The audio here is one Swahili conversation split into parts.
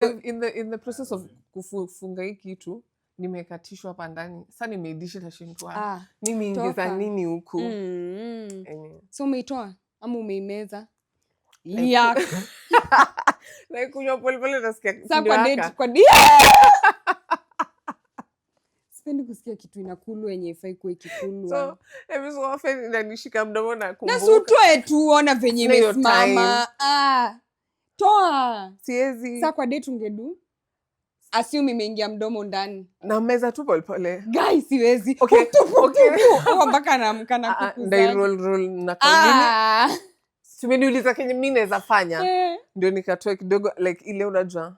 in the process of kufunga hii kitu nimekatishwa hapa ndani. Sasa nimeidisha tashindwa. Nimeingiza nini huku? So umeitoa ama umeimeza? Like kunywa pole nasikia. Sasa kwa date sipendi kusikia kitu inakulwa yenye ifai kuwa ikikulwa. So every so often inanishika mdomo na kumbuka. Na sutoe tu ona venye imesimama. Toa. Siwezi. Sasa kwa date ungedu? Assume imeingia mdomo ndani. Na meza tu pole. Guys, siwezi. Okay. Mpaka naamka na kukuza. Ndai roll na kingine. Tumeniuliza kenye mimi naweza fanya. Ndio nikatoa kidogo like ile unajua.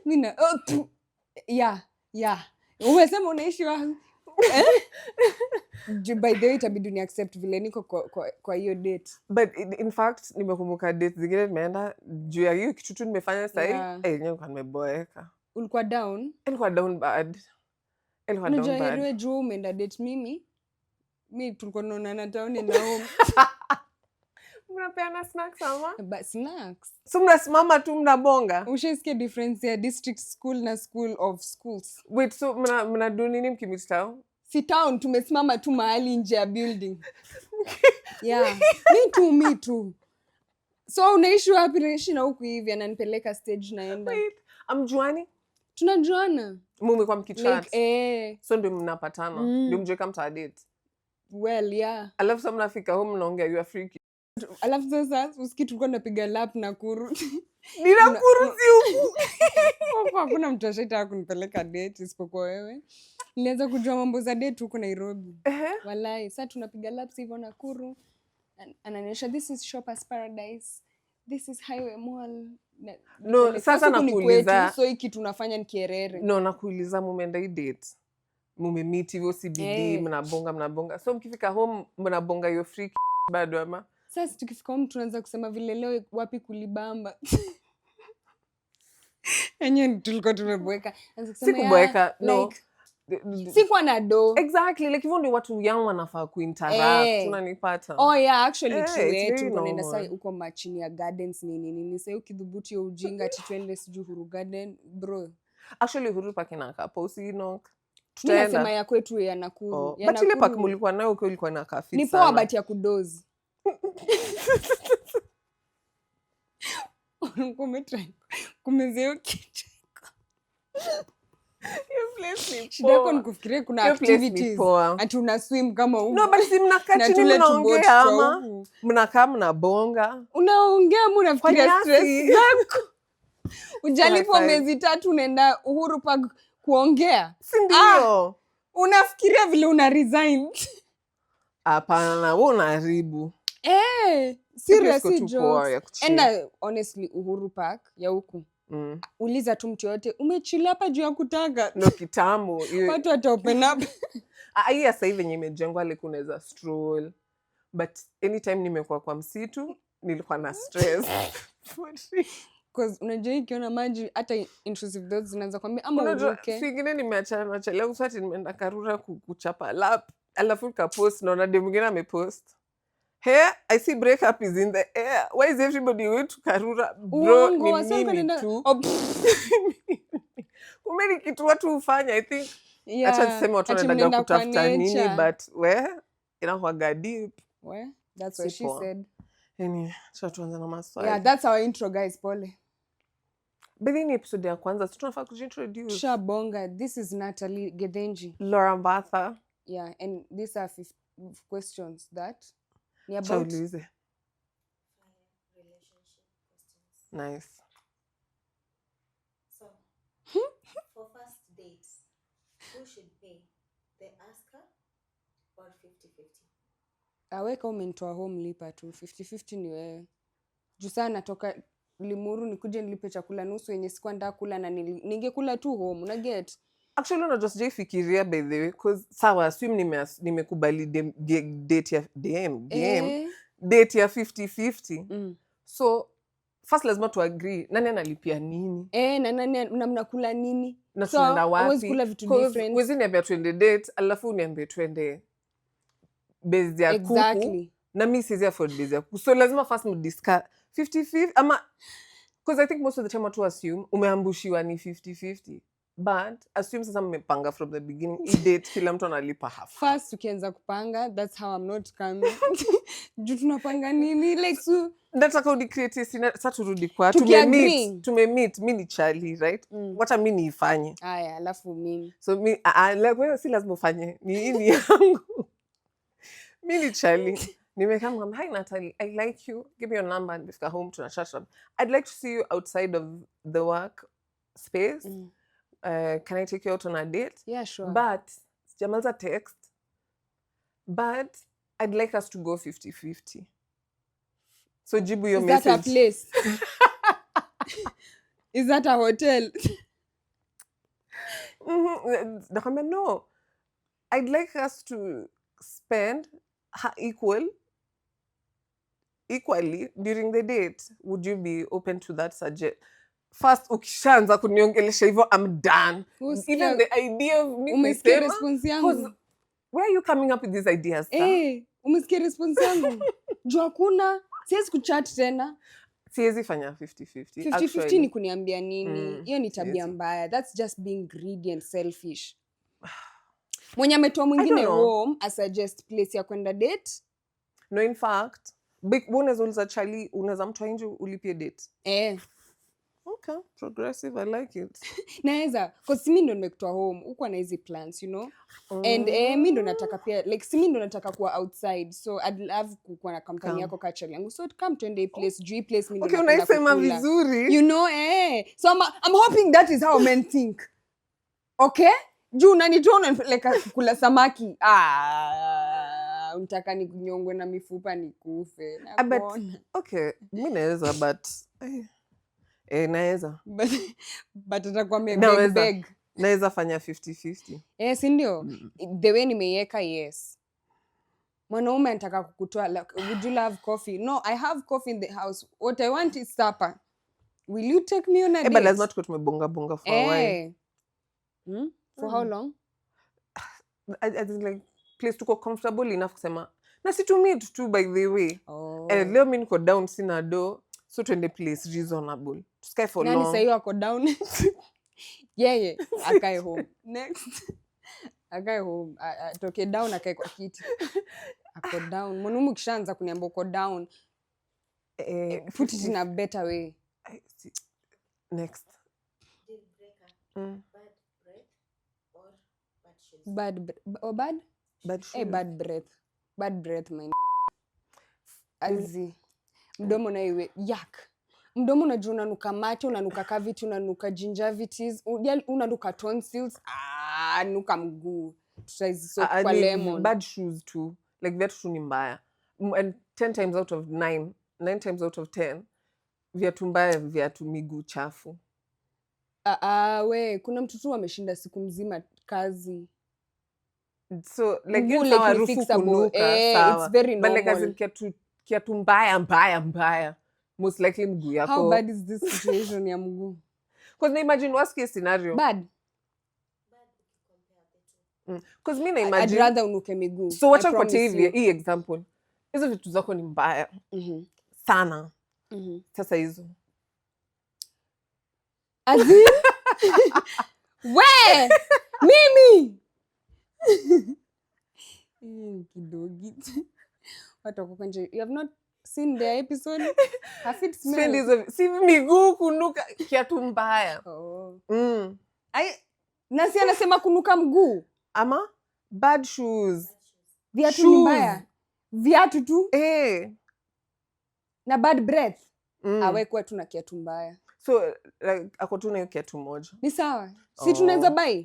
Nina umesema unaishi wapi? By the way itabidi ni accept vile niko kwa hiyo date. But in fact nimekumbuka date zingine nimeenda juu ya hiyo kitu tu nimefanya sasa yenyewe kwa nimeboeka. Ulikuwa down? Ilikuwa down bad. Unajua juu umeenda date mimi tulikuwa tunaonana town na home. Mnapeana snacks ama? But snacks. So mnasimama tu mnabonga. Ushasikia difference ya district school na school of schools. Wait, so mnadu nini mkimit town? Si town tumesimama tu mahali nje ya building. Yeah. Me too. So unaishi wapi? Naishi na huku hivi ananipeleka stage naenda. Wait, amjuani? Tunajuana. Mume kwa mkichat. Like, so ndio mnapatana. Ndio mjue kama mta date. Well, yeah. Alafu sasa mnafika home mnaongea you are freaky. Alafu sasa usikii tulikuwa tunapiga lap Nakuru. Ni Nakuru si huku. Hakuna mtu ashaitaka kunipeleka date isipokuwa wewe. Nilianza kujua mambo za date huko Nairobi. Walai, sasa tunapiga laps hivyo Nakuru. Ananionyesha this is Shoppers Paradise. This is Highway Mall. No, sasa nakuuliza. So hiki tunafanya ni Kierere. No, nakuuliza mumeenda hii date. Mumemeet hivyo CBD, mnabonga. So mkifika home mnabonga hiyo freak bado ama? Sasa tukifika home tunaanza kusema vile leo wapi kulibamba. Enyewe tulikuwa tumeboeka. Sikuboeka, no. Sikuwa na do. Exactly, like hivyo ndio watu young wanafaa kuinteract. Unanipata? Oh yeah, actually true yetu unaenda sasa huko machini ya gardens nini. Sasa ukidhubuti ya ujinga twende siju Uhuru Garden, bro. Actually Uhuru Park inakaa posi inoka. Tutaenda. Nasema ya kwetu ya Nakuru. But ile park mlikuwa nayo uko ilikuwa inakaa fit sana. Ni poa but ya kudozi. Kumezeo kitu. Shida yako ni kufikiria kuna activities. Ati una swim kama huko. No, but si mnakaa chini mnaongea ama mnakaa mnabonga. Unaongea mnafikiria stress zako. Ujalipo miezi 3 unaenda Uhuru Park kuongea. Si ndio? Unafikiria vile una resign. Hapana, wewe unaharibu. Seriously jokes. And honestly Uhuru Park ya huku. Uliza tu mtu yote umechill hapa juu ya kutaka. No kitambo. Watu wata open up. Hii sasa hivi yenye imejengwa like unaweza stroll. But anytime nimekuwa kwa msitu nilikuwa na stress. Because unajua ikiona maji hata intrusive thoughts zinaanza kwambia ama uruke. Singine nimeachana usati nimeenda Karura kuchapa lap. Alafu kapost naona dem mwingine amepost. Here, I see breakup is in the air. Why is everybody going to Karura? Bro, ni mimi tu. Kumeni kitu watu ufanya, I think. Acha niseme watu wanataka kutafuta nini, but inakuwaga deep. That's what she said. Anyway, tuanze na maswali. Yeah, that's our intro, guys. Pole. Bili ni episode ya kwanza, tunafaa kujintroduce. Shabonga, this is Natalie Gedenji. Laura Mbatha. Yeah, and these are 5 questions that about relationship questions. Nice. So, for first dates, who should pay? The asker or 50-50? Aweka umenitoa home lipa tu. 50-50 ni wewe. Juu sana natoka Limuru nikuje nilipe chakula nusu yenye sikuwa nataka kula na ningekula tu home. Una get? Actually no just fikiria by the way cause sawa assume nimekubali date ya date ya 50-50. So first lazima tu agree nani analipia nini? Na nani mnakula nini? Na tunaenda wapi? Always kula vitu different. Wezi niambia twende date alafu niambie twende base ya kuku. Na mimi siwezi afford base ya kuku. So lazima first 50-50 ama, because I think most of the time watu assume umeambushiwa ni 50-50, but assume sasa mmepanga from the beginning date kila mtu analipa half. First tukianza kupanga, that's how I'm not coming. Juu tunapanga nini like so nataka udi create sasa turudi kwa tumemeet mimi ni Charlie, right? Wacha mimi niifanye. Aya, alafu mimi. So mimi like wewe si lazima ufanye. Ni yangu. Mimi ni Charlie. Nimekam, hi Natalie, I like you. Give me your number and befika home to chat. I'd like to see you outside of the work space. Can I take you out on a date? Yeah, sure. But sijamaliza text. But I'd like us to go 50-50. So jibu your message. Is that a place? Is that a hotel? No. I'd like us to spend equally during the date. Would you be open to that First, ukishaanza kuniongelesha hivyo, I'm done. Even the idea of me umesikia response yangu. Where are you coming up with these ideas? Umesikia response yangu. Juu hakuna, siwezi kuchat tena. Siwezi fanya 50-50. 50-50 ni kuniambia nini? Hiyo ni tabia mbaya. That's just being greedy and selfish. Mwenye ametoa mwingine home asuggest place ya kwenda date. No, in fact, unaweza uliza Charlie, unaweza mtoa nje ulipie date. Okay, progressive, I like it. Naweza, because mimi ndo nimekutoa home, uko na hizi plans, you know? And mimi ndo nataka pia, like mimi ndo nataka kuwa outside, so I'd love kuwa na company yako kachali yangu. So come to a place, juu place mimi ndo nataka kukula. Okay, unaisema vizuri. You know, So I'm hoping that is how men think. Okay? Juu unanitoa like kukula samaki. Unataka ninyongwe na mifupa nikufe. Okay, mimi naweza but naweza. But atakwambia beg. Naweza fanya 50-50. Si ndio? The way nimeiweka, yes. Mwanaume anataka kukutoa, like, would you love coffee? No, I have coffee in the house. What I want is supper. Will you take me on a date? But lazima tuko tumebonga for a while. For how long? I think like place tuko comfortable enough kusema. Na si to meet too, by the way. Leo mimi niko down sina do. So tuende place reasonable. Sky for long. Nani sasa hiyo ako down? Yeye akae home. Next. Akae home. Atoke down akae kwa kiti. Ako down. Mwanaume kishaanza kuniambia uko down. Put it in a better way. Next. Deal breaker. Bad breath or bad shoes? Bad breath. Bad breath, my Azi. Mdomo na iwe yak. Mdomo unajua unanuka mate, unanuka cavity, unanuka gingivitis, unanuka tonsils, nuka mguu. Tutaiziso kwa lemon. Bad shoes too. Like viatu tu ni mbaya. And 10 times out of 9 times out of 10 viatu mbaya, viatu miguu chafu. Kuna mtu tu ameshinda siku mzima kazi. So like you sawa harufu kunuka, sawa. It's very normal. But like as kiatu mbaya. Most likely mguu yako. How bad is this situation ya mguu? Because na imagine worst case scenario. Bad. Because mimi na imagine. I'd rather unuke miguu. So wacha kwa hii example. Hizo vitu zako ni mbaya. Sana. Sasa hizo. Azi? We! Mimi! Kidogi. Watu wako nje. You have not seen the episode? Have it smell? Si miguu kunuka kiatu mbaya. Nasi anasema kunuka mguu. Ama bad shoes. Viatu ni mbaya. Viatu tu? Na bad breath. Awekwa tu na kiatu mbaya. So like ako tu na kiatu moja. Ni sawa. Si tunaweza buy.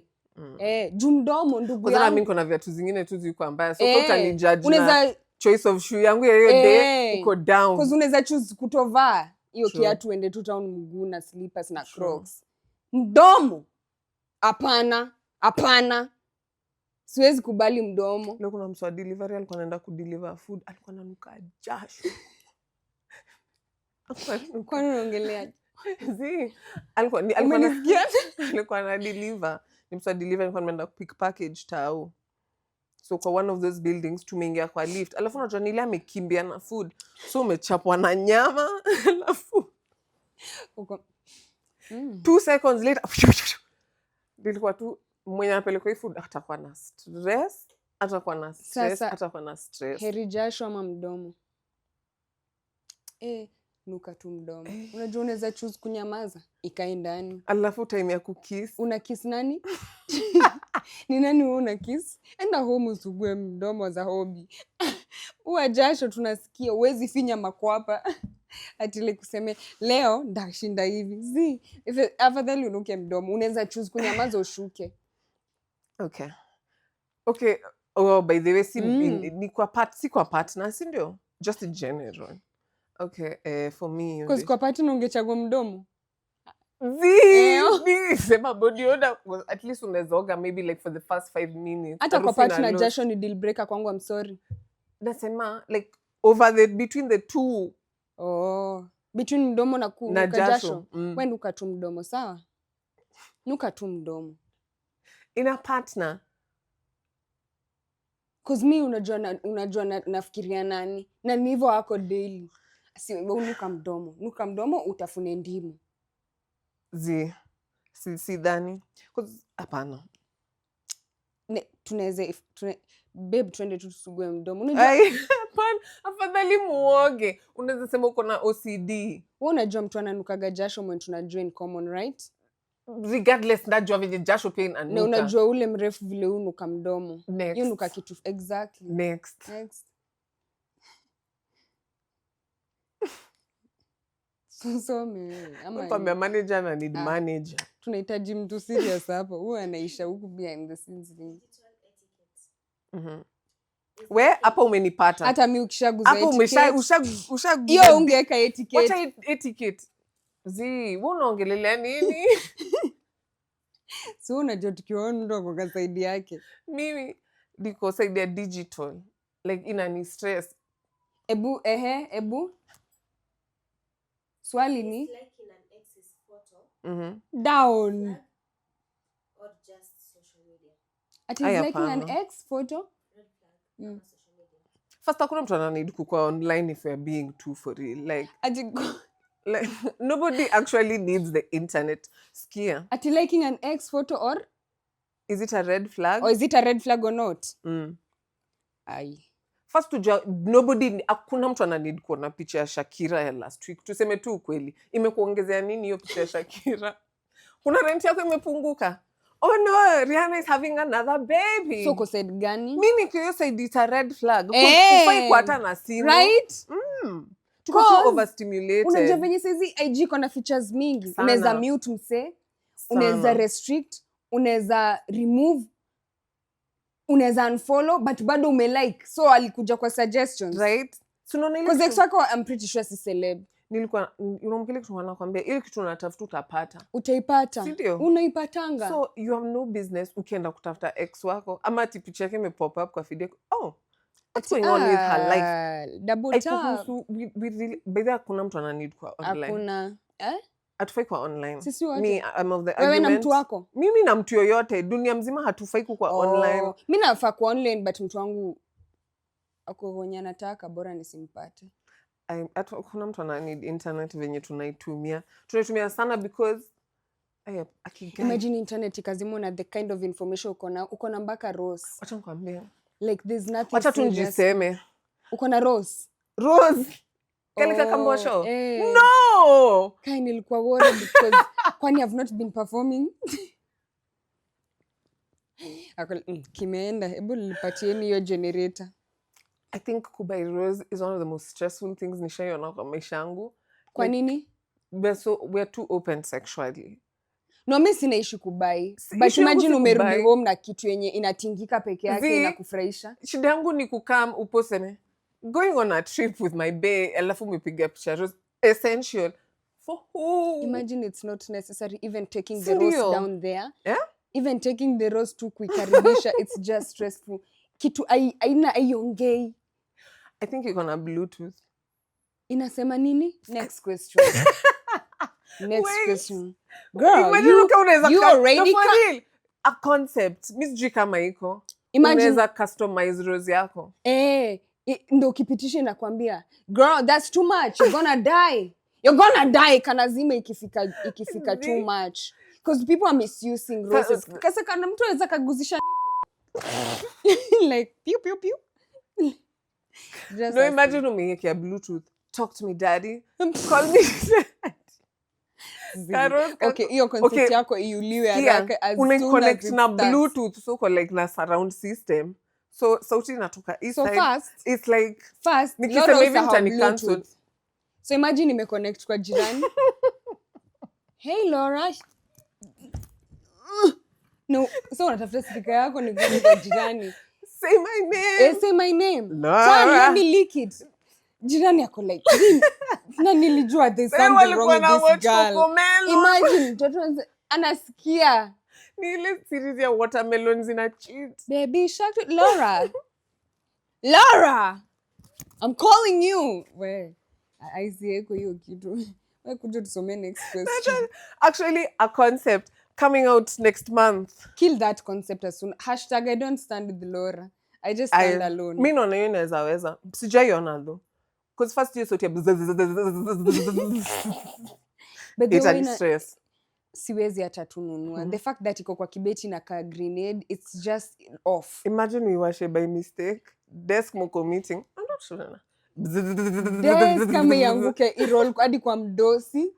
Juu mdomo ndugu yangu. Kwa mimi kuna viatu zingine tu ziko mbaya. So utani judge na choice of shoe yangu ya hiyo day uko down. Because unaweza choose kutovaa hiyo kiatu uende tu town mguu na slippers na Crocs. Mdomo. Hapana. Siwezi kubali mdomo. Leo kuna mtu wa delivery alikuwa anaenda kudeliver food, alikuwa ananuka jasho. Kwa nini unaongelea? Alikuwa na deliver. Ni mtu wa deliver alikuwa anaenda kupick package tao. So kwa one of those buildings tumeingia kwa lift. Alafu unajua ni ile amekimbia na food. So umechapwa na nyama. Alafu Uko 2 seconds later nilikuwa tu mwenye anapelekwa hii food atakuwa na stress. Atakuwa na stress. Heri jasho ama mdomo. Nuka tu mdomo. Unajua unaweza choose kunyamaza ikae ndani. Alafu time ya kukiss. Una kiss nani? Ni nani wewe una kiss? Enda home usugue mdomo za hobby. Uwa jasho tunasikia uwezi finya makwapa. Atile kuseme leo ndashinda hivi. Afadhali unuke mdomo. Unaweza choose kunyamaza ushuke. Okay. Oh, by the way, ni kwa partner, si ndio? Just in general. Okay, for me. Because kwa partner ungechagua mdomo. Sema body odor, at least unezoga maybe like for the first 5 minutes. Hata kwa partner jasho ni deal breaker kwangu, I'm sorry. Nasema like between the two. Between mdomo na jasho. Wewe nuka tu mdomo, sawa? Nuka tu mdomo. In a partner. Cause me unajua nafikiria nani. Na ni hivyo wako daily. Nuka mdomo utafune ndimu. Sidhani. Hapana. Babe twende tu tusugue mdomo. Hapana, afadhali muoge. Unaweza sema uko na OCD. Wewe unajua mtu ananukaga jasho mwen tunajua in common, right? Regardless najua vile jasho pia inanuka. Na unajua ule mrefu vile unuka mdomo. Next. Nuka kitu exactly. Next. Kwa manager na need manager. Tunahitaji mtu serious hapa. Huwa anaisha huku behind the scenes. We hapa umenipata. Hata mimi ukishaguza etiquette. Hapo ushaguza. Hiyo ungeka etiquette. Wacha etiquette. Wewe unaongelelea nini? So unajua tukiona ndo kwa side yake. Mimi niko side ya digital. Like inani stress. Ebu. Swali ni liking an ex's photo. Down. Or just social media. At is liking an ex photo? Red flag. Social media. First hakuna mtu ananid kukua online if you're being too for real. Like nobody actually needs the internet. Skia. At liking an ex photo or is it a red flag? Or is it a red flag or not? Aye. First hakuna mtu ananid kuona picha ya Shakira ya last week. Tuseme tu ukweli. Imekuongezea nini hiyo picha ya Shakira? Kuna rent yako imepunguka. Oh no, Rihanna is having another baby. So ko said gani? Mimi kiyo said it's a red flag. Kufai kuata na simu. Right? Tuko too overstimulated. Unajua venye saizi IG kona features mingi. Unaweza mute mse, unaweza restrict, unaweza remove, unaweza unfollow, but bado umelike. So alikuja kwa suggestions. Right? Because ex wako I'm pretty sure si celeb. Nilikuwa unamkile kitu wanakuambia ile kitu unatafuta utapata. Utaipata. Sindio? Unaipatanga. So you have no business ukienda kutafuta ex wako ama ati picha yake imepop up kwa video. What's going on with her life? Double tap. By the way kuna mtu ananid kwa online. Hakuna. Hatufai kwa online. Sisi wote. Me, I'm of the argument. Wewe na mtu wako? Mimi na mtu yoyote. Dunia mzima hatufai kwa online. Mimi nafaa kwa online but mtu wangu ako wenye anataka bora nisimpate. Kuna mtu ana need internet venye tunaitumia. Tunaitumia sana because imagine internet ikazimwa na the kind of information uko na mpaka Rose. Wacha nikwambie. Like there's nothing. Wacha tunjiseme. Uko na Rose. Kalika Kambosho. No! Kai nilikuwa worried because kwani I've not been performing. Kimeenda. Hebu nilipatieni hiyo generator. I think kubai Rose is one of the most stressful things nishaiona kwa maisha yangu. Kwa nini? We're too open sexually. No, mimi sina issue kubai. But imagine umerudi home na kitu yenye inatingika peke yake inakufurahisha. Shida yangu ni kukam uposeme going on a trip with my bae alafu umepiga picha Rose. Essential. For who? Imagine it's not necessary even taking the Rose down there. Yeah? Even taking the Rose to kuikaribisha, it's just stressful. Kitu aina aiongei. I think you're gonna Bluetooth. Inasema nini? Next question. Question. Girl, you already a concept. Miss G kama iko. unaweza customize rose yako. Ndo ukipitisha inakwambia girl that's too much, you're gonna die kanazima ikifika too much, because people are misusing roses. Kasa kana mtu anaweza kaguzisha like pew pew pew. No, imagine umewekea Bluetooth, talk to me daddy, call me okay, hiyo concept yako iuliwe haraka as soon as connect it na starts. Bluetooth, so like na surround system, so sauti inatoka east So side. fast, it's like nikisema hivi mtani cancel. So imagine nimeconnect kwa jirani. Hey Laura. No, so unatafuta speaker yako ni kwa jirani. Say my name. Say my name. Laura. Let me leak it. Jirani yako like, na nilijua there's something wrong with this girl. Imagine, mtoto anasikia. Ni ile series ya watermelon zina cheat. Baby shark, Laura. Laura! I'm calling you. We, I kwa hiyo kitu. Wewe kuja tusome next question. Actually, a concept coming out next month. Kill that concept as soon. Hashtag I don't stand with Laura. I just stand alone. Mi naona hiyo inaweza. Sijaiona though. Because first hiyo sauti ya stress. Siwezi hata tununua. The fact that iko kwa kibeti na ka grenade, it's just off. Imagine we washe by mistake. Desk moko meeting. I'm not sure. Desk kama yanguke irol hadi kwa mdosi.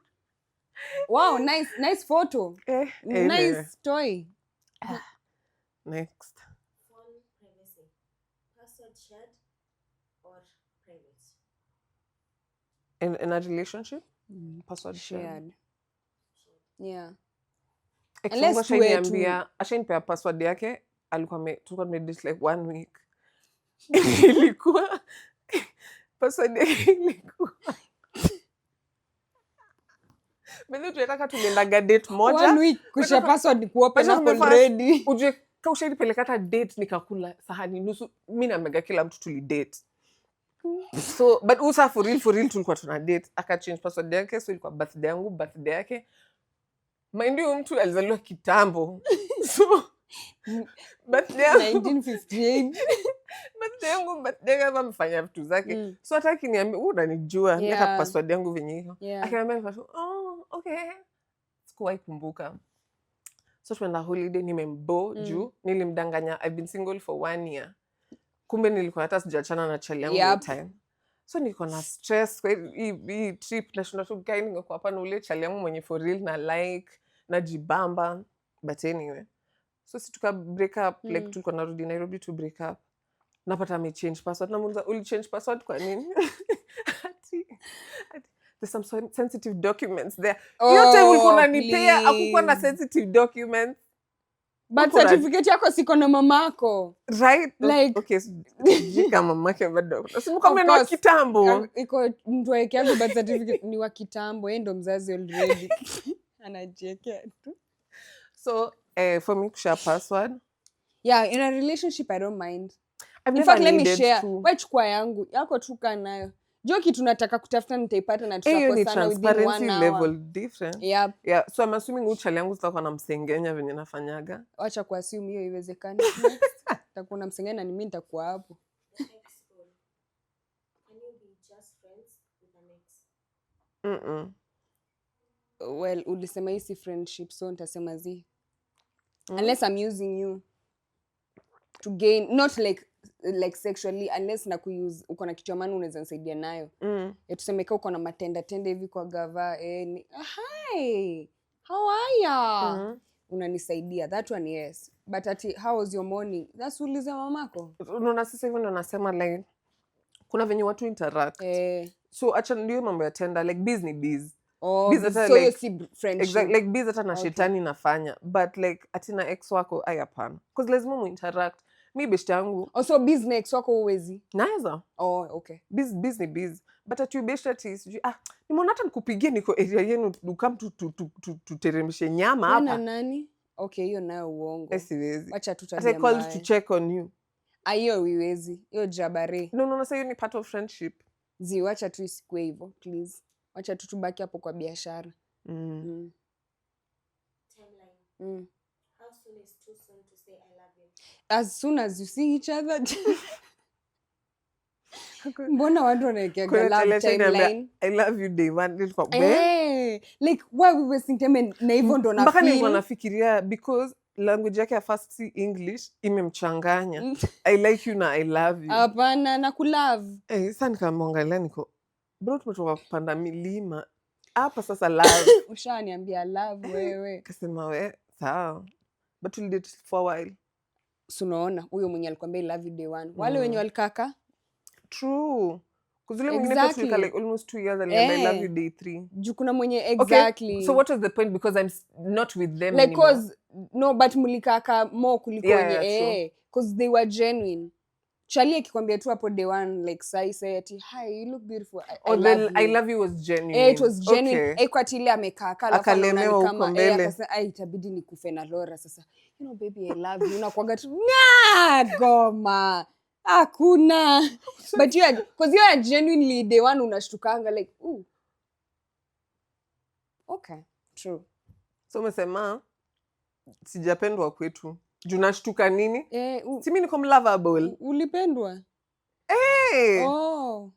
Wow, nice photo. Nice toy. Next. Phone privacy. Password shared or private? In a relationship? Password shared. Yeah. Unless ashainipea password yake, tulikuwa tumedate like 1 week. Ilikuwa password yake ilikuwa. Mimi tunataka tuliendaga date moja. 1 week kusha password ni kuopen up already. Uje kausha nipeleka hata date nikakula sahani nusu. Mimi na mega kila mtu tulidate. So but usa for real tulikuwa tuna date. Aka change password yake, so ilikuwa birthday yangu, birthday yake. Mind you mtu alizaliwa kitambo. So birthday yangu 1958. birthday yangu amefanya vitu zake. So hata akiniambia unanijua, nika password yangu venye iko. Akaniambia okay. Sikuwahi kumbuka. So tumeenda holiday nimembo juu nilimdanganya I've been single for 1 year. Kumbe nilikuwa hata sijaachana na chali yangu time. So niko na stress kwa hii trip na shunda tu kai ningekuwa hapa na ule chali yangu mwenye for real na like na jibamba, but anyway. So si tuka break up like tulikuwa narudi Nairobi to break up. Napata ame change password na muuliza uli change password kwa nini? There's some sensitive documents there. Yote ulikuwa unanipea hakukuwa na sensitive documents. But certificate yako siko na mamako. Right? Like, okay, jika mamake bado. Simu kama ni wa kitambo. Iko mtu wake yangu but certificate ni wa kitambo, yeye ndo mzazi already. Anajiwekea tu. So, for me kusha password. Yeah, in a relationship I don't mind. In fact, let me share. Wewe chukua yangu. Yako tuka nayo. Joki tunataka kutafuta nitaipata na tutakosana within 1 hour. Level different. Yep. Yeah, so I'm assuming uchali yangu sitakuwa na msengenya venye nafanyaga. Acha kuassume hiyo iwezekani. Nitakuwa na msengenya na mimi nitakuwa hapo. Can you be just friends with an ex? Well, ulisema hii si friendship, so nitasema zi. Unless I'm using you to gain, not like sexually, unless na kuuse uko na kitu ya maana unaweza nisaidia nayo. Tuseme kama uko na matenda hivi kwa gava, hi, how are ya? Unanisaidia, that one yes. But ati how was your morning? That's uliza mamako. Unaona sasa hivyo ndo nasema like kuna venye watu interact. So acha ndio mambo ya tenda like biz. So like, si friendship. Exactly, like biz hata na shetani nafanya. But like atina ex wako hapana. Because lazima mu interact. Mi beshte yangu. So business wako uwezi? Naweza. Okay. Biz. But ati beshte ati sijui nimeona hata nikupigie niko area yenu ukam tuteremshe nyama hapa. Na nani? Okay, hiyo nayo uongo. Siwezi. Acha tutabia. I called to check on you. Hiyo wiwezi. Hiyo jabare. No, sasa hiyo ni part of friendship. Wacha tu isikwe hivyo, please. Wacha tu tubaki hapo kwa biashara. Timeline. How soon is too soon to say I love you? as soon as you see each other. Mbona watu wanaekea love timeline? I love you day one. Like why we wasting time na hivyo ndo na feel. Mpaka nilikuwa nafikiria because language yake ya first si English imemchanganya. I like you na I love you. Hapana na kulove. Sasa nikamwangalia niko bro tumetoka kupanda milima. Hapa sasa love. Ushaniambia love wewe. Kasema we sawa. But we'll date for a while. So unaona huyo mwenye alikwambia I love you day one. Wale wenye walikaka? True. Kuzule mwingine tulika like almost 2 years aliambia I love you day 3. Juu kuna mwenye exactly. Okay. So what was the point because I'm not with them like anymore? Cause no but mulikaka more kuliko wenye cause they were genuine. Charlie akikwambia tu hapo day one like say ati hi you look beautiful I love you was genuine. It was genuine. Okay. Kwa tili amekaa kala akalemewa huko mbele akasema itabidi nikufe na Laura sasa. You know baby I love you unakuaga tu goma. Hakuna. But you are cause you are genuinely day one unashtukanga like ooh. Okay, true. So umesema sijapendwa kwetu. Junashtuka nini? Si mimi niko lovable. Ulipendwa? Oh.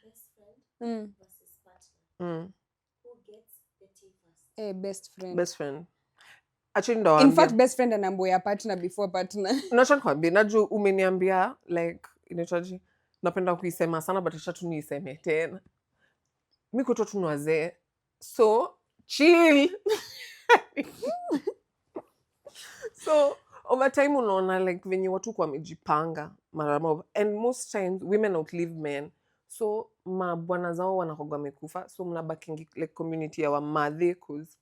Best friend versus partner. Who gets the tea first? Best friend. Best friend. Actually ndo in fact best friend anaambia partner before partner. Nacho kwambia najua umeniambia like inaitwaje? Napenda kuisema sana but acha tu niiseme tena. Mimi kwetu tunwazee. So chill. So over time unaona like venye watu kwa wamejipanga mara moja and most times women outlive men so mabwana zao wanakoga wamekufa so mnabaki like community ya wamadhe cause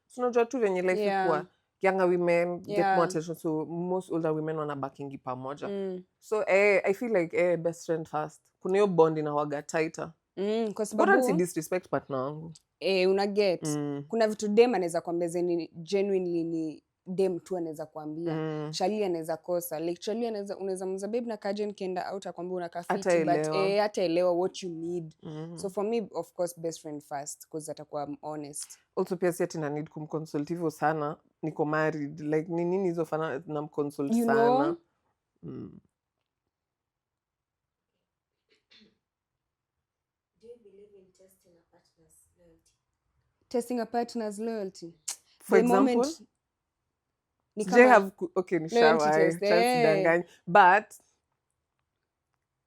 so unajua tu venye life kwa younger women get more attention so most older women wanabakingi pamoja so I feel like best friend first kuna hiyo bond inawaga tighter kwa sababu si disrespect partner wangu una get kuna vitu dem anaweza kuambia zeni genuinely ni dem tu anaweza kuambia Charlie anaweza kosa like Charlie unaweza mza babe na kaje nikienda out akwambia unakaa fit but hataelewa what you need so for me of course best friend first because atakuwa honest also pia si ati na need kumconsult hivyo sana niko married like ni nini hizo fana na mconsult you sana Do you believe in testing a partner's loyalty? Testing a partner's loyalty. For example, but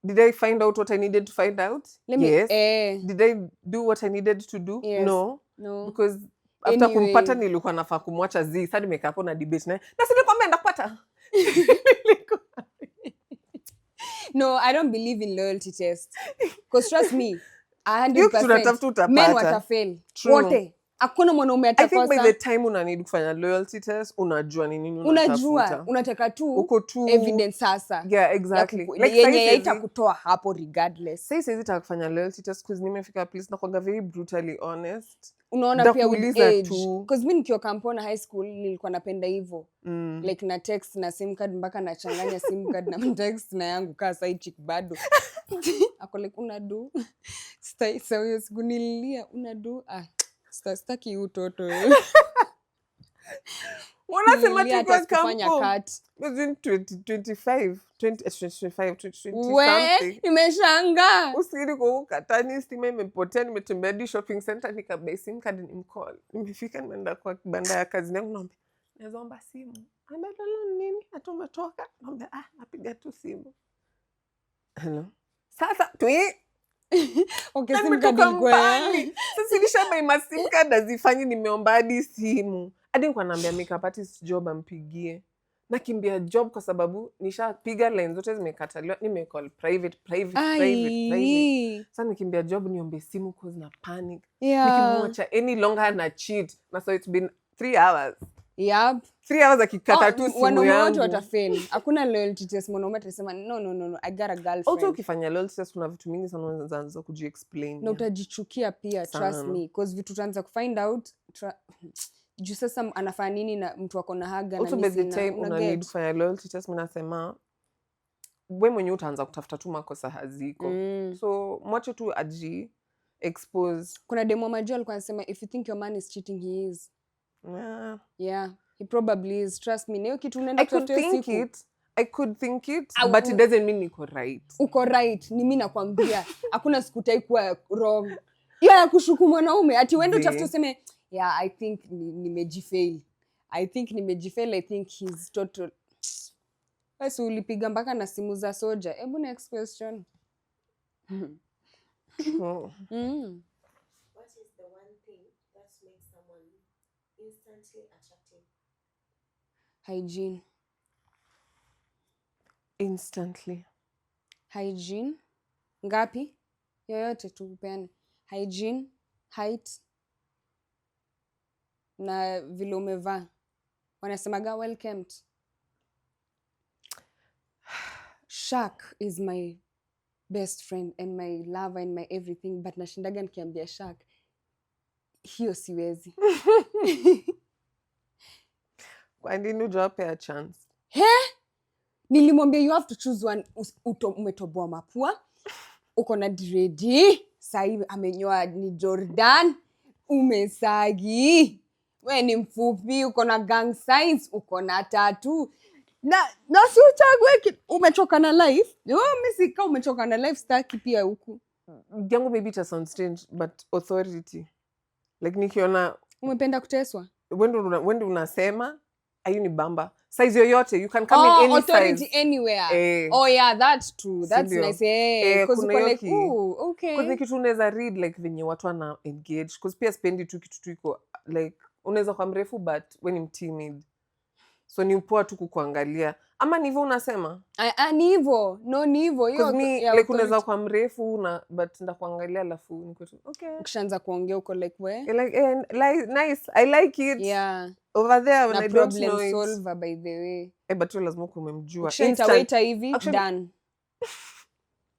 did I find out what I needed to find out? Yes. Did I do what I needed to do? Yes. No. Because after kumpata nilikuwa nafaa kumwacha zi. Sasa nimekaa hapo na debate naye. Na si nikwambia ndakupata. No, I don't believe in loyalty tests. Because trust me, 100% men watafail. Wote. Hakuna mwanaume atakosa. I think by the time una need kufanya loyalty test, unajua ni nini unatafuta. Unajua, unataka tu evidence sasa. Yeah, exactly. Like yenye haitakutoa hapo regardless. Sasa hizi kufanya loyalty test because nimefika place na kuanga very brutally honest. Unaona pia with age. Because mimi nikiwa Kampona high school nilikuwa napenda hivyo. Like na text na sim card mpaka nachanganya sim card na text na yangu kaa side chick bado. Ako like unadu. Sasa hiyo siku nililia unadu. Sitaki utoto wewe. Unasema tu kwa Kampo. Within 25 something. Nimeshangaa. Usikiri kwa ukatani stima imepotea nimetembea hadi shopping center nikabuy sim card nimcall. Nimefika nimeenda kwa kibanda ya kazi yangu naomba. Naweza omba simu. Anambia nini? Hata umetoka? Naomba napiga tu simu. Hello. Sasa okay, sim card ilikuwa. Sasa nilishabuy ma sim card azifanyi nimeomba hadi simu. Hadi nilikuwa naambia makeup artist job ampigie. Nakimbia job kwa sababu nishapiga line zote zimekataliwa nimecall private. Sasa nikimbia job niombe simu cause na panic. Nikimwacha any longer na cheat. Na so it's been 3 hours. Yep. 3 hours akikata tu simu yangu. Wanaume wote watafail. Hakuna loyalty test mwanaume atasema no I got a girlfriend. Also ukifanya loyalty test kuna vitu mingi sana unaanza kujiexplain. Na utajichukia pia trust me because vitu utaanza kufind out juu sasa anafanya nini na mtu wako na haga na mimi sina. Also by the time una need kufanya loyalty test mimi nasema wewe mwenyewe utaanza kutafuta tu makosa haziko. So mwache tu expose. Kuna demo majua alikuwa anasema if you think your man is cheating he is. Yeah. He He probably is, trust me. Hiyo kitu unaenda kutafuta siku. I could think it, but it doesn't mean niko right. Uko right, ni mimi nakwambia. Hakuna siku utaikuwa wrong. Hiyo ya kushuku mwanaume ati uende utafute useme yeah, I think nimejifail. I think he's total. Basi ulipiga mpaka na simu za soja. Hebu next question. What is the one thing that makes someone instantly attractive? Hygiene. Instantly. Hygiene. Ngapi? Yoyote tu upeane. Hygiene, height, na vile umevaa. Wanasemaga well kept. Shark is my best friend and my lover and my everything, but nashindaga nikiambia Shark hiyo siwezi. Kwa nini ujawape a chance? Nilimwambia you have to choose one. Umetoboa mapua, uko na dreadi, sasa amenyoa ni Jordan, umesagi, we ni mfupi, uko na gang signs, uko na tattoo. Na si uchague umechoka na life. Umesika umechoka na life, staki pia huku. Yangu maybe it sounds strange, but authority. Like nikiona umependa kuteswa. When unasema ayu ni bamba. Size yoyote, you can come in any authority size. Anywhere. Oh yeah, that's true. That's nice. Because uko like, okay. Because kitu unaweza read like venye watu wana engage. Because pia spendi tu kitu tu iko like unaweza kwa mrefu but when I'm timid. So ni upoa tu kukuangalia. Ama ni hivyo unasema? Ni hivyo. No, ni hivyo. Because me like unaweza kwa mrefu na but ndakuangalia alafu niko tu okay. Ukishaanza kuongea uko like we? Like nice. I like it. Yeah. Over there when I don't know it. Problem solver by the way. But lazima kumemjua. Ukishaita waiter hivi, done.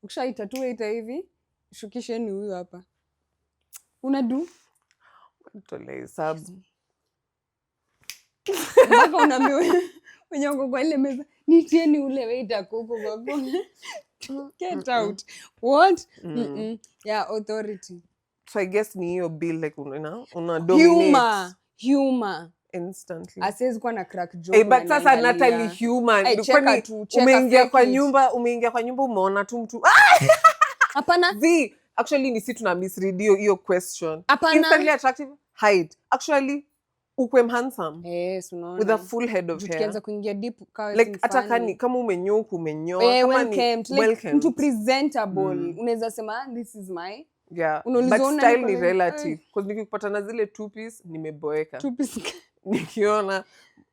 Ukishaita tu waiter hivi, shukisheni huyu hapa. Unadu? Tole sub. Mpaka unaambiwa wenye wako kwa ile meza, nitieni ule waiter kuku kwa kona. Get out. What? Yeah, authority. So I guess ni hiyo bill like una dominate. Humor. Instantly. Asiwezi kuwa na crack joke. But sasa Natalie human. Umeingia kwa nyumba umeona tu mtu. Hapana. Actually ni si tuna misread hiyo question. Apana. Instantly attractive, height. Actually ukwe handsome. Yes, unaona. With a full head of hair. Tukianza kuingia deep like hata kama umenyoa kama ni welcome. Mtu presentable. Unaweza sema this is my. Yeah. But style ni relative. Because nikikupata na zile two piece nimeboeka. Two piece. Nikiona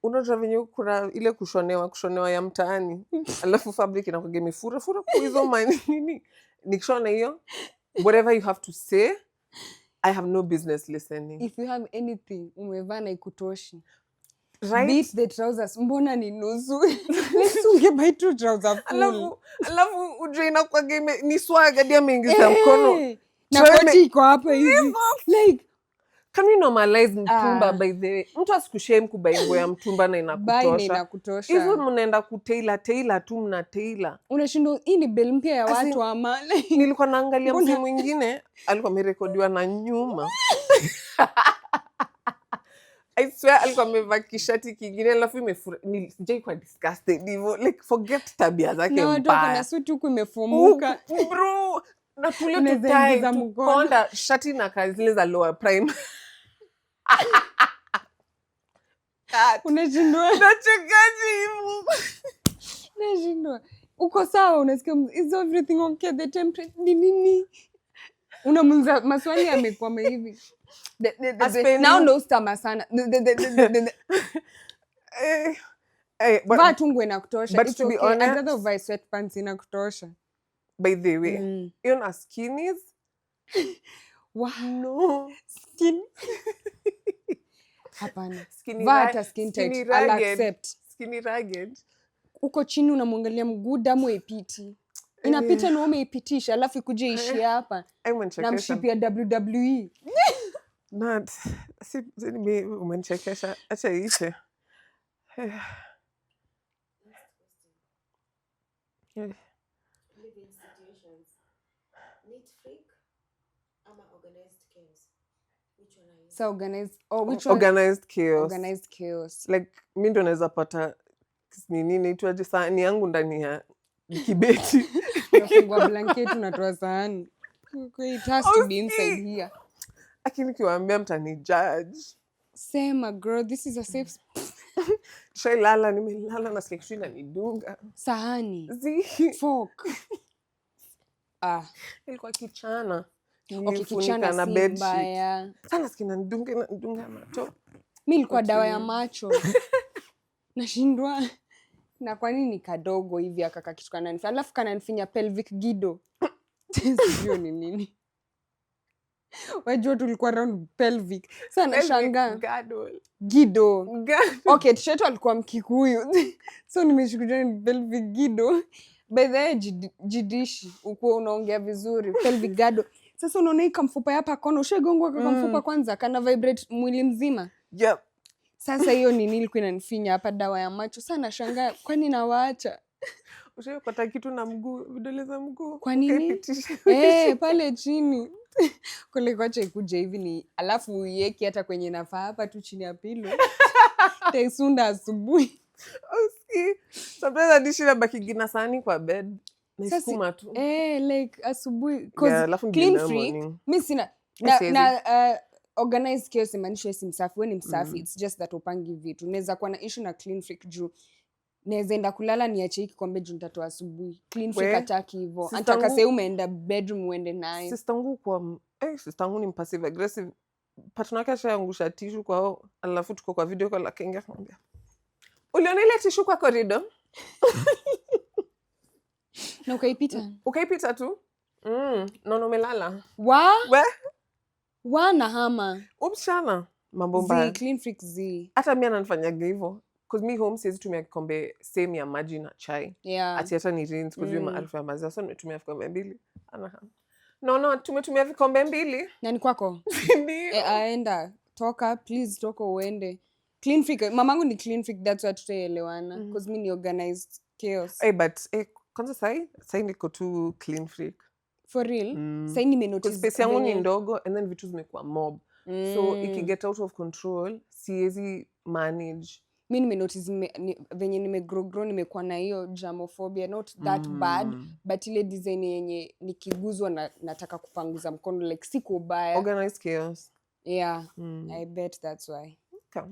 unajua venye kuna ile kushonewa ya mtaani. Alafu fabric inakuwa imefura kwa hizo nini. Nikishona hiyo whatever you have to say I have no business listening. If you have anything umevaa na ikutoshi. Right? Beat the trousers. Mbona ni nusu? Let's ungebuy two trousers full. Alafu ujue inakuwa ni swag hadi ameingiza mkono. Na koti iko hapa hivi. Like can we normalize mtumba by the way? Mtu asikushame kubai nguo ya mtumba na inakutosha. Hizo mnaenda kutailor tu mna tailor. Unashindwa hii ni bill mpya ya watu ama nilikuwa naangalia mtu mwingine alikuwa amerekodiwa na nyuma. I swear alikuwa amevaa kishati kingine alafu imefura. Sijai kwa disgusted hivyo like forget tabia zake mbaya. Na watu kuna suti huku imefumuka. Bro, na tule tutai mkonda shati na kazi zile za lower prime. Unashindwa. Nachekaje hivyo? Unashindwa. Uko sawa unasikia is everything okay, the temperature ni nini? Unamuuliza maswali yamekwama hivi. Now no stama sana. Vaa tu nguo inakutosha. But it's to be okay. honest, I'd rather buy sweatpants inakutosha. By the way, you know skinnies? Wow. No. Skin. Hapana. Vaa hata skin tight. I'll accept. Skinny ragged. Uko chini unamwangalia mguu damu ipiti. Inapita na umeipitisha alafu ikuje ishi hapa. Na mshipi ya WWE. Not. Si mimi umenichekesha. Acha iishe. Living situations. Neat freak ama organized chaos? Which one are you? So organized. Oh, which one? Organized chaos. Organized chaos. Like mi ndo naweza pata nini inaitwaje sahani yangu ndani ya kibeti. Unafungua blanketi unatoa sahani. It has to be inside here. Lakini kiwaambia mtani judge. Sema girl, this is a safe Shailala nimelala nasikia kitu inanidunga. sahani. Fork. Ilikuwa kichana. Okay, kichana na si bedsheet. mbaya. Sana sikia inanidunga macho. Mi ilikuwa dawa ya macho. Nashindwa. Na kwa nini kadogo hivi akaka kitu kananifinya? Alafu kananifinya pelvic gido. Sijui ni nini. Wajua tulikuwa round pelvic. Sasa nashangaa. Gido. Okay, tishetu alikuwa Mkikuyu. So nimeshukulia ni pelvic gido. By the way, jidishi. Ukuwa unaongea vizuri. Pelvic gado. Sasa unaona hii kamfupa hapa kona. Ushegongwa kwa kamfupa kwanza. Kana vibrate mwili mzima. Yep. Sasa hiyo nini ilikuwa inanifinya hapa dawa ya macho. Sasa nashangaa kwani nawaacha. Ushapata kitu na mguu, vidole za mguu. Kwa nini? Pale chini. Kule kwacha ikuje hivi ni alafu uieki hata kwenye nafaa hapa tu chini ya pilo. Taisunda asubuhi. Sometimes adishi na baki gina sahani kwa bed. Naisukuma tu. Like asubuhi. Clean free. Mi sina. Organized chaos imaanisha si msafi. We ni msafi. It's just that upangi vitu. Naweza kuwa na issue na clean freak juu. Naweza enda kulala niache hiki kikombe juu nitatoa asubuhi. Clean freak hataki hivyo. Anataka sasa umeenda bedroom uende naye. Sistangu ni passive aggressive. Partner yake ashaangusha tissue kwao, alafu tuko kwa video call akaingia akamwambia, uliona ile tissue kwa corridor? Na ukaipita? Ukaipita tu? Nono umelala. Na hama. Upshana. Mambo mbaya. Clean freak Z. Hata mimi ananifanyaga hivyo. Cause me home siwezi tumia kikombe same ya maji na chai. Yeah. Ati hata ni rinse cause hiyo maarifa ya maziwa. So nimetumia vikombe 2. No, tumetumia vikombe 2. Nani kwako? Ndio. Aenda. Toka, please toka uende. Clean freak. Mamangu ni clean freak, that's why tutaelewana. Cause mimi ni organized chaos. But kwanza sai niko tu clean freak. For real? Sai nimenotice. Space yangu ni ndogo and then vitu zimekuwa mob. So ikiget out of control, siwezi manage. Mi nimenotice venye nimegrow nimekuwa na hiyo germophobia, not that bad, but ile design yenye nikiguzwa nataka kupanguza mkono, like siku ubaya. Organized chaos. Yeah, I bet that's why. Okay.